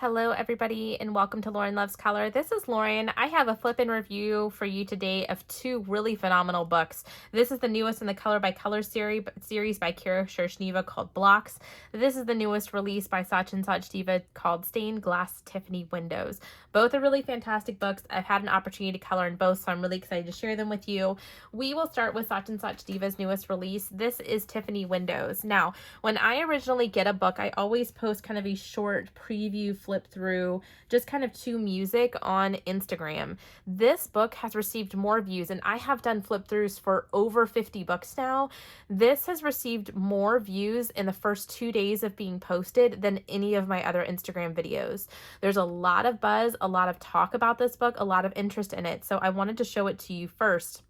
Hello everybody and welcome to Lauren Loves Color. This is Lauren. I have a flip and review for you today of two really phenomenal books. This is the newest in the Color by Color series by Shershneva called Blox. This is the newest release by Sachin Sachdeva called Stained Glass Tiffany Windows. Both are really fantastic books. I've had an opportunity to color in both, so I'm really excited to share them with you. We will start with Sachin Sachdeva's newest release. This is Tiffany Windows. Now, when I originally get a book, I always post kind of a short preview flip through, just kind of to music on Instagram. This book has received more views, and I have done flip throughs for over 50 books now. This has received more views in the first 2 days of being posted than any of my other Instagram videos. There's a lot of buzz, a lot of talk about this book, a lot of interest in it, so I wanted to show it to you first.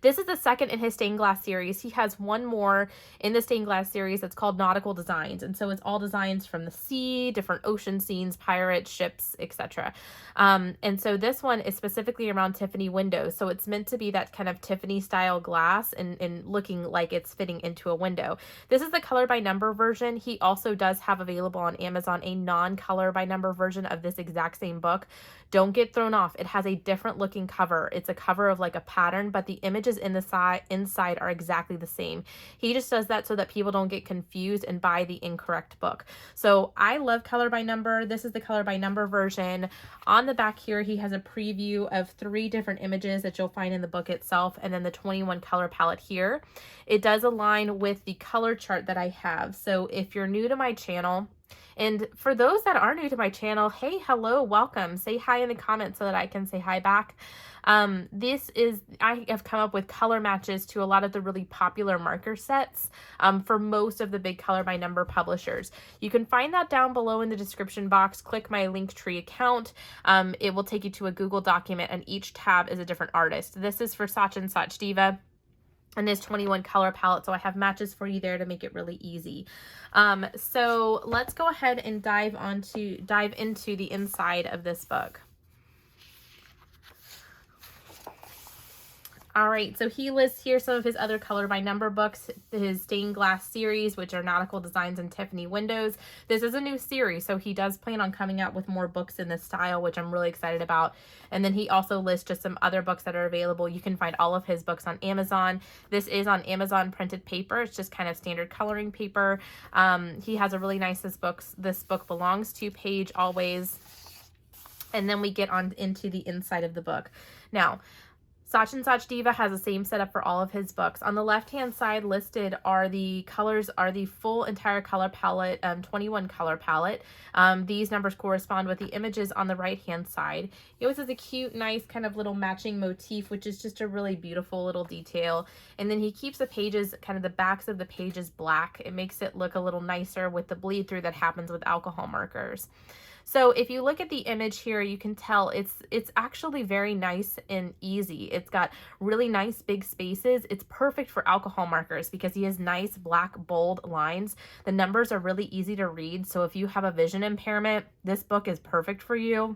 This is the second in his stained glass series. He has one more in the stained glass series that's called Nautical Designs. And so it's all designs from the sea, different ocean scenes, pirates, ships, etc. And so this one is specifically around Tiffany windows. So it's meant to be that kind of Tiffany style glass and looking like it's fitting into a window. This is the color by number version. He also does have available on Amazon a non-color by number version of this exact same book. Don't get thrown off. It has a different looking cover. It's a cover of like a pattern, but the images in the inside are exactly the same. He just does that so that people don't get confused and buy the incorrect book. So I love color by number. This is the color by number version. On the back here, he has a preview of 3 different images that you'll find in the book itself, and then the 21 color palette here. It does align with the color chart that I have. So if you're new to my channel, and for those that are new to my channel, hey, hello, welcome. Say hi in the comments so that I can say hi back. I have come up with color matches to a lot of the really popular marker sets for most of the big color by number publishers. You can find that down below in the description box. Click my Linktree account. It will take you to a Google document, and each tab is a different artist. This is for Sachin Sachdeva and this 21 color palette, so I have matches for you there to make it really easy. So let's go ahead and dive into the inside of this book. All right, so he lists here some of his other color by number books, his stained glass series, which are Nautical Designs and Tiffany Windows. This is a new series, so he does plan on coming out with more books in this style, which I'm really excited about. And then he also lists just some other books that are available. You can find all of his books on Amazon. This is on Amazon printed paper. It's just kind of standard coloring paper. He has a really nice This Book Belongs To page always. And then we get on into the inside of the book. Now, Sachin Sachdeva has the same setup for all of his books. On the left-hand side listed are the colors, are the full entire color palette, 21 color palette. These numbers correspond with the images on the right-hand side. He always has a cute, nice kind of little matching motif, which is just a really beautiful little detail. And then he keeps the pages, kind of the backs of the pages black. It makes it look a little nicer with the bleed through that happens with alcohol markers. So if you look at the image here, you can tell it's actually very nice and easy. It's got really nice big spaces. It's perfect for alcohol markers because he has nice black bold lines. The numbers are really easy to read. So if you have a vision impairment, this book is perfect for you.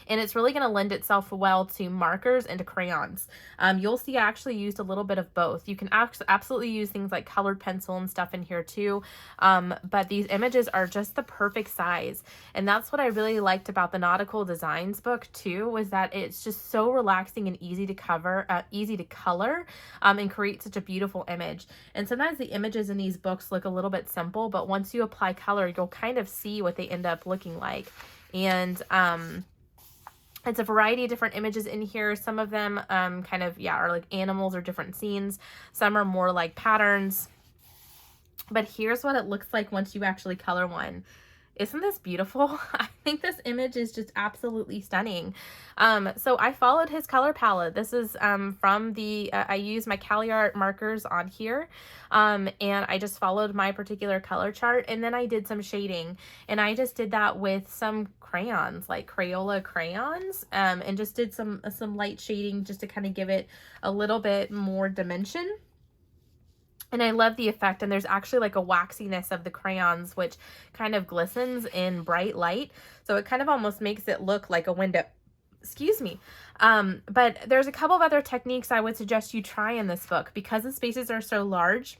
And it's really going to lend itself well to markers and to crayons. You'll see I actually used a little bit of both. You can absolutely use things like colored pencil and stuff in here too, but these images are just the perfect size. And that's what I really liked about the Nautical Designs book too, was that it's just so relaxing and easy to color, and create such a beautiful image. And sometimes the images in these books look a little bit simple, but once you apply color, you'll kind of see what they end up looking like. And it's a variety of different images in here. Some of them are like animals or different scenes. Some are more like patterns. But here's what it looks like once you actually color one. Isn't this beautiful? I think this image is just absolutely stunning. So I followed his color palette. This is from the, I used my CaliArt markers on here, and I just followed my particular color chart, and then I did some shading, and I just did that with some crayons, like Crayola crayons, and just did some light shading just to kind of give it a little bit more dimension. And I love the effect, and there's actually like a waxiness of the crayons, which kind of glistens in bright light. So it kind of almost makes it look like a window. Excuse me. But there's a couple of other techniques I would suggest you try in this book because the spaces are so large.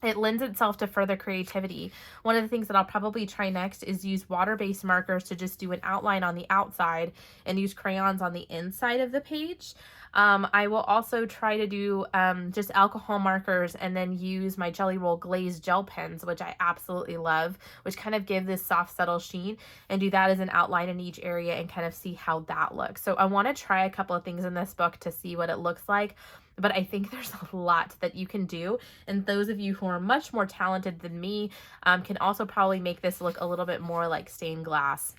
it lends itself to further creativity. One of the things that I'll probably try next is use water-based markers to just do an outline on the outside and use crayons on the inside of the page. I will also try to do just alcohol markers and then use my Jelly Roll Glaze gel pens, which I absolutely love, which kind of give this soft, subtle sheen, and do that as an outline in each area and kind of see how that looks. So I want to try a couple of things in this book to see what it looks like. But I think there's a lot that you can do. And those of you who are much more talented than me can also probably make this look a little bit more like stained glass.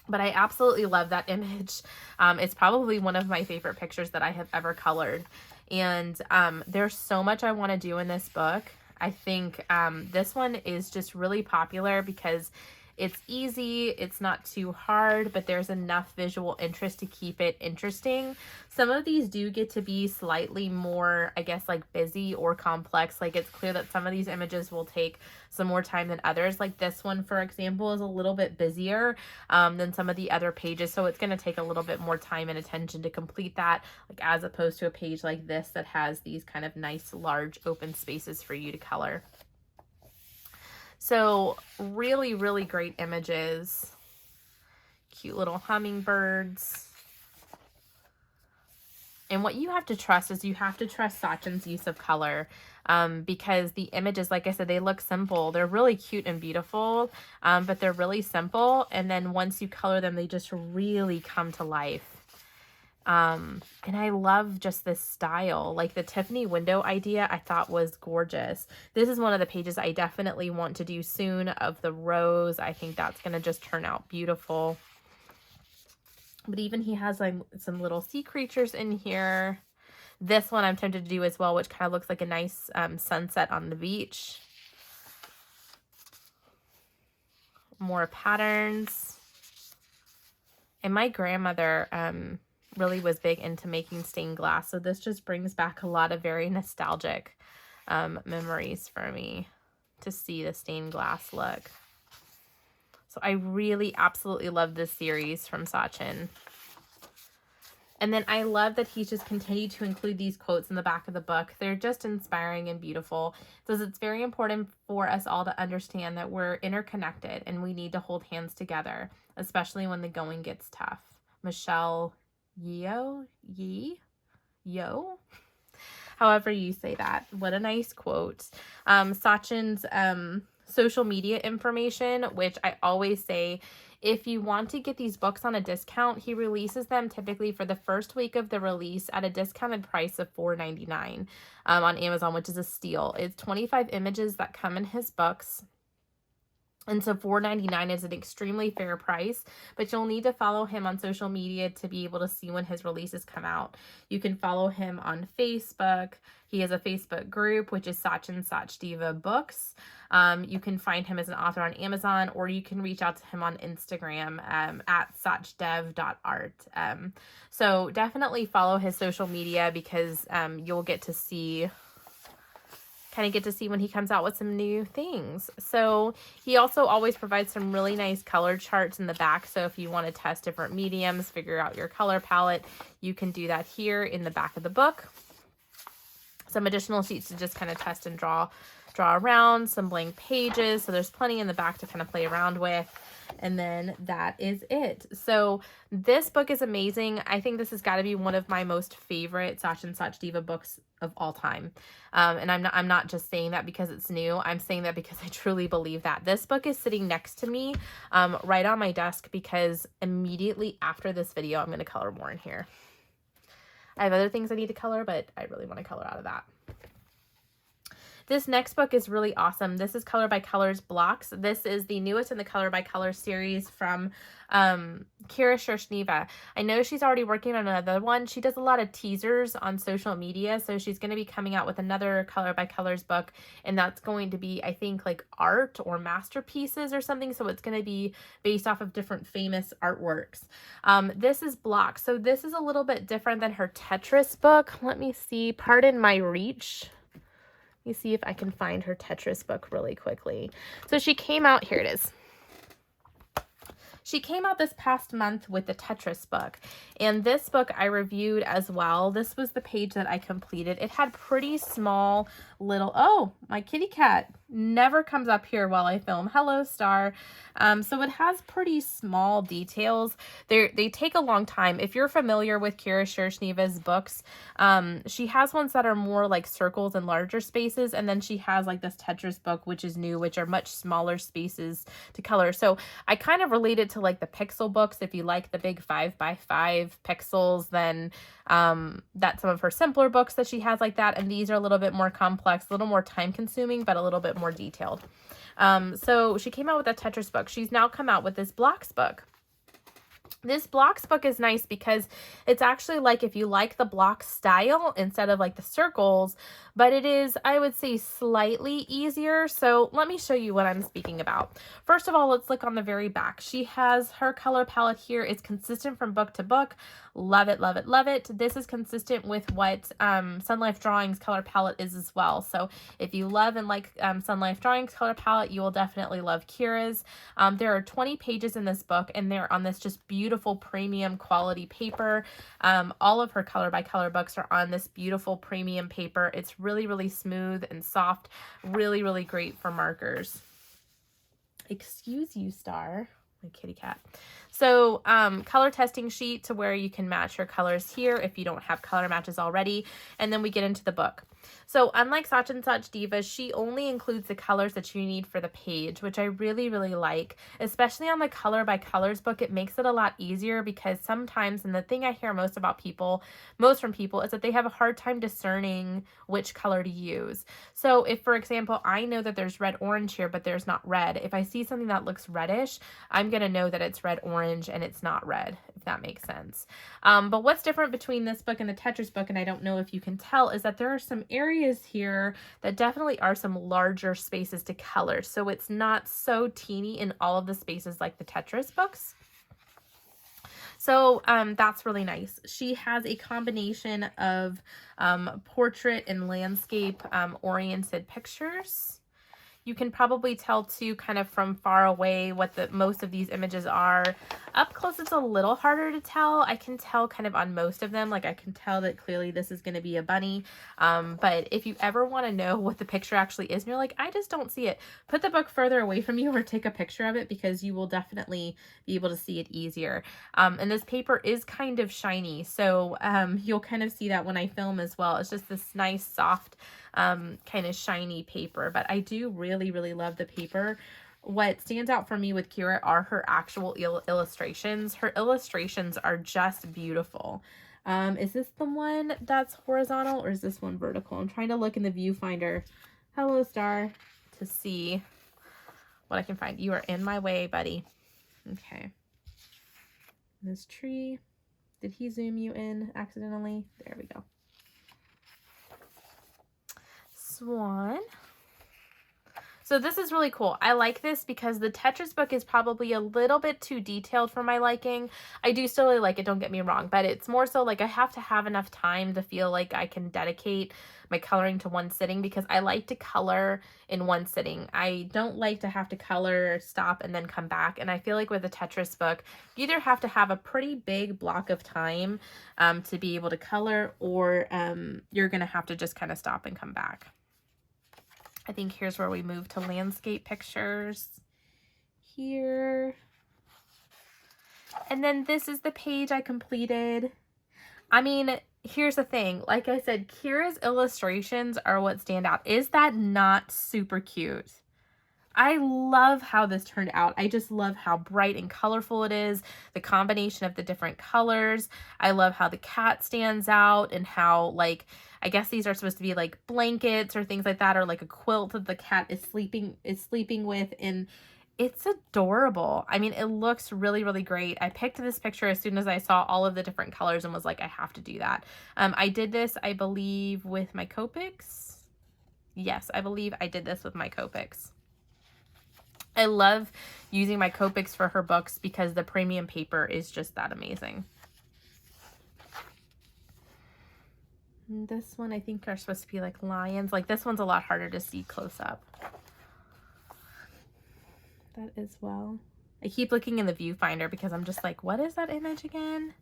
But I absolutely love that image. It's probably one of my favorite pictures that I have ever colored. And there's so much I want to do in this book. I think this one is just really popular because it's easy, it's not too hard, but there's enough visual interest to keep it interesting. Some of these do get to be slightly more, I guess, like busy or complex. Like it's clear that some of these images will take some more time than others. Like this one, for example, is a little bit busier than some of the other pages. So it's going to take a little bit more time and attention to complete that, like as opposed to a page like this that has these kind of nice, large open spaces for you to color. So really, really great images. Cute little hummingbirds. And what you have to trust is you have to trust Sachin's use of color because the images, like I said, they look simple. They're really cute and beautiful, but they're really simple. And then once you color them, they just really come to life. And I love just this style. Like the Tiffany window idea I thought was gorgeous. This is one of the pages I definitely want to do soon of the rose. I think that's going to just turn out beautiful. But even he has like some little sea creatures in here. This one I'm tempted to do as well, which kind of looks like a nice sunset on the beach. More patterns. And my grandmother really was big into making stained glass, so this just brings back a lot of very nostalgic memories for me to see the stained glass look. So I really absolutely love this series from Sachin. And then I love that he's just continued to include these quotes in the back of the book. They're just inspiring and beautiful. It says it's very important for us all to understand that we're interconnected and we need to hold hands together, especially when the going gets tough. Michelle Yeoh, however you say that. What a nice quote. Sachin's social media information, which I always say, if you want to get these books on a discount, he releases them typically for the first week of the release at a discounted price of $4.99 on Amazon, which is a steal. It's 25 images that come in his books. And so $4.99 is an extremely fair price, but you'll need to follow him on social media to be able to see when his releases come out. You can follow him on Facebook. He has a Facebook group, which is Sachin Sachdeva Books. You can find him as an author on Amazon, or you can reach out to him on Instagram at sachdev.art. So definitely follow his social media because you'll get to see when he comes out with some new things. So he also always provides some really nice color charts in the back. So if you want to test different mediums, figure out your color palette, you can do that here in the back of the book. Some additional sheets to just kind of test and draw around, some blank pages. So there's plenty in the back to kind of play around with. And then that is it. So this book is amazing. I think this has got to be one of my most favorite Sachin Sachdeva books of all time. And I'm not just saying that because it's new. I'm saying that because I truly believe that. This book is sitting next to me right on my desk because immediately after this video, I'm going to color more in here. I have other things I need to color, but I really want to color out of that. This next book is really awesome. This is Color by Colors Blox. This is the newest in the Color by Colors series from Shershneva. I know she's already working on another one. She does a lot of teasers on social media, so she's going to be coming out with another Color by Colors book, and that's going to be, I think, like art or masterpieces or something, so it's going to be based off of different famous artworks. This is Blox, so this is a little bit different than her Tetris book. Let me see. Pardon my reach. Let me see if I can find her Tetris book really quickly. So she came out, here it is. She came out this past month with the Tetris book, and this book I reviewed as well. This was the page that I completed. It had pretty small little, oh, my kitty cat never comes up here while I film. Hello, Star. So it has pretty small details. They take a long time. If you're familiar with Kira Shershneva's books, she has ones that are more like circles and larger spaces, and then she has like this Tetris book, which is new, which are much smaller spaces to color. So I kind of related to like the pixel books. If you like the big 5x5 pixels, then that's some of her simpler books that she has like that, and these are a little bit more complex, a little more time consuming, but a little bit more detailed. So she came out with a Tetris book. She's now come out with this blocks book. This blocks book is nice because it's actually like if you like the block style instead of like the circles, but it is, I would say, slightly easier. So let me show you what I'm speaking about. First of all, let's look on the very back. She has her color palette here. It's consistent from book to book. Love it, love it, love it. This is consistent with what Sun Life Drawings color palette is as well. So if you love and like Sun Life Drawings color palette, you will definitely love Kira's. There are 20 pages in this book, and they're on this just beautiful premium quality paper. All of her color by color books are on this beautiful premium paper. It's really, really smooth and soft. Really, really great for markers. Excuse you, Star. My kitty cat. So color testing sheet to where you can match your colors here if you don't have color matches already. And then we get into the book. So unlike Sachin Sachdeva, she only includes the colors that you need for the page, which I really, really like. Especially on the color by colors book, it makes it a lot easier because sometimes, and the thing I hear most from people, is that they have a hard time discerning which color to use. So if, for example, I know that there's red orange here, but there's not red. If I see something that looks reddish, I'm going to know that it's red orange and it's not red, if that makes sense. But what's different between this book and the Tetris book, and I don't know if you can tell, is that there are some areas here that definitely are some larger spaces to color. So it's not so teeny in all of the spaces like the Tetris books. So that's really nice. She has a combination of portrait and landscape oriented pictures. You can probably tell too, kind of from far away, what most of these images are. Up close, it's a little harder to tell. I can tell kind of on most of them, like I can tell that clearly this is going to be a bunny. But if you ever want to know what the picture actually is, and you're like, I just don't see it, put the book further away from you or take a picture of it, because you will definitely be able to see it easier. And this paper is kind of shiny, so you'll kind of see that when I film as well. It's just this nice, soft, kind of shiny paper, but I do really, really love the paper. What stands out for me with Kira are her actual illustrations. Her illustrations are just beautiful. Is this the one that's horizontal, or is this one vertical? I'm trying to look in the viewfinder. Hello, Star, to see what I can find. You are in my way, buddy. Okay. This tree. Did he zoom you in accidentally? There we go. Swan. So this is really cool. I like this because the Tetris book is probably a little bit too detailed for my liking. I do still really like it, don't get me wrong, but it's more so like I have to have enough time to feel like I can dedicate my coloring to one sitting, because I like to color in one sitting. I don't like to have to color, stop, and then come back. And I feel like with the Tetris book, you either have to have a pretty big block of time to be able to color, or you're going to have to just kind of stop and come back. I think here's where we move to landscape pictures here. And then this is the page I completed. I mean, here's the thing. Like I said, Kira's illustrations are what stand out. Is that not super cute? I love how this turned out. I just love how bright and colorful it is. The combination of the different colors. I love how the cat stands out, and how, like, I guess these are supposed to be like blankets or things like that, or like a quilt that the cat is sleeping with, and it's adorable. I mean, it looks really, really great. I picked this picture as soon as I saw all of the different colors and was like, I have to do that. I did this, I believe, with my Copics. Yes, I believe I did this with my Copics. I love using my Copics for her books because the premium paper is just that amazing. And this one, I think, are supposed to be like lions. Like, this one's a lot harder to see close up. That as well. I keep looking in the viewfinder because I'm just like, what is that image again?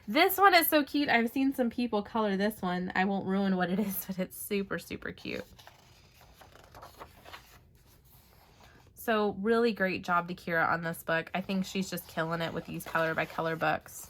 This one is so cute. I've seen some people color this one. I won't ruin what it is, but it's super, super cute. So really great job to Kira on this book. I think she's just killing it with these color by color books.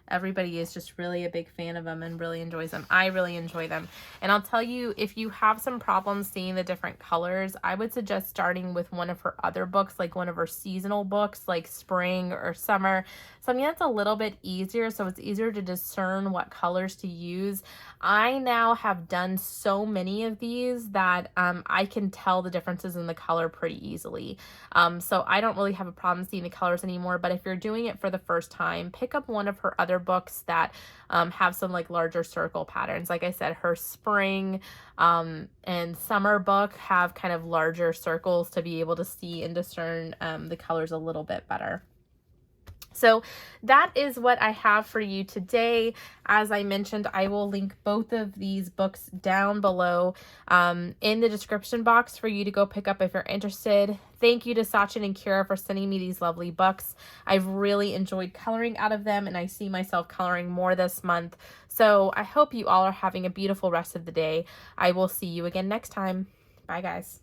Everybody is just really a big fan of them and really enjoys them. I really enjoy them. And I'll tell you, if you have some problems seeing the different colors, I would suggest starting with one of her other books, like one of her seasonal books, like spring or summer. Something that's a little bit easier, so it's easier to discern what colors to use. I now have done so many of these that I can tell the differences in the color pretty easily. So I don't really have a problem seeing the colors anymore, but if you're doing it for the first time, pick up one of her other books that have some like larger circle patterns. Like I said, her spring and summer book have kind of larger circles to be able to see and discern the colors a little bit better. So that is what I have for you today. As I mentioned, I will link both of these books down below in the description box for you to go pick up if you're interested. Thank you to Sachin and Kira for sending me these lovely books. I've really enjoyed coloring out of them, and I see myself coloring more this month. So I hope you all are having a beautiful rest of the day. I will see you again next time. Bye, guys.